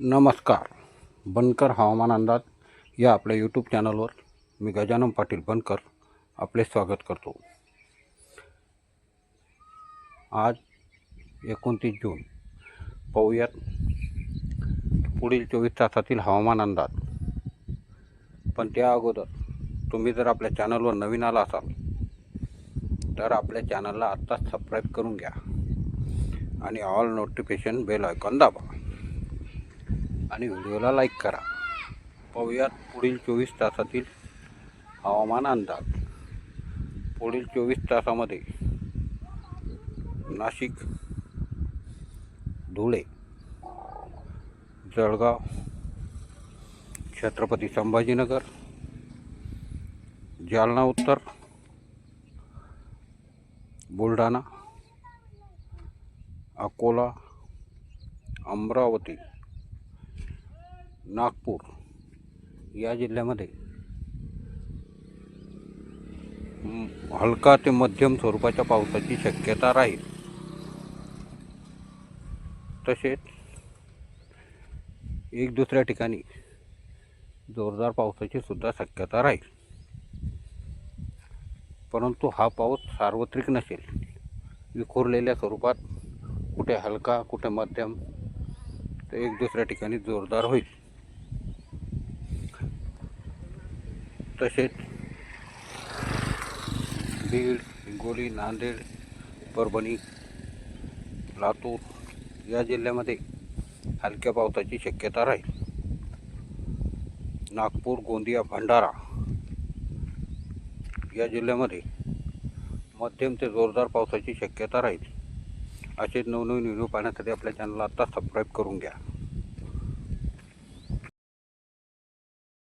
नमस्कार. बनकर हवामान अंदाज या आपल्या यूट्यूब चॅनलवर मी गजानन पाटील बनकर आपले स्वागत करतो. आज 29 जून. पाहूयात पुढील 24 तासातील हवामान अंदाज. पण त्या अगोदर तुम्ही जर आपल्या चॅनलवर नवीन आला असाल तर आपल्या चॅनलला आत्ताच सबस्क्राईब करून घ्या आणि ऑल नोटिफिकेशन बेल आयकॉन दाबा आणि व्हिडिओला लाईक करा. पाहूयात पुढील 24 तासातील हवामान अंदाज. पुढील 24 तासामध्ये नाशिक, धुळे, जळगाव, छत्रपती संभाजीनगर, जालना उत्तर, बुलढाणा, अकोला, अमरावती, नागपूर या जिल्ह्यामध्ये हलका ते मध्यम स्वरूपाच्या पावसाची शक्यता राहील. तसेच एक दुसऱ्या ठिकाणी जोरदार पावसाची सुद्धा शक्यता राहील. परंतु हा पाऊस सार्वत्रिक नसेल, विखुरलेल्या स्वरूपात, कुठे हलका कुठे मध्यम तर एक दुसऱ्या ठिकाणी जोरदार होईल. तसेच बीड, हिंगोली, नांदेड, परभणी, लातूर या जिल्ह्यामध्ये हलक्या पावसाची शक्यता राहील. नागपूर, गोंदिया, भंडारा या जिल्ह्यामध्ये मध्यम ते जोरदार पावसाची शक्यता राहील. असेच नवनवीन व्हिडिओ पाहण्यासाठी आपल्या चॅनलला आत्ता सबस्क्राईब करून घ्या.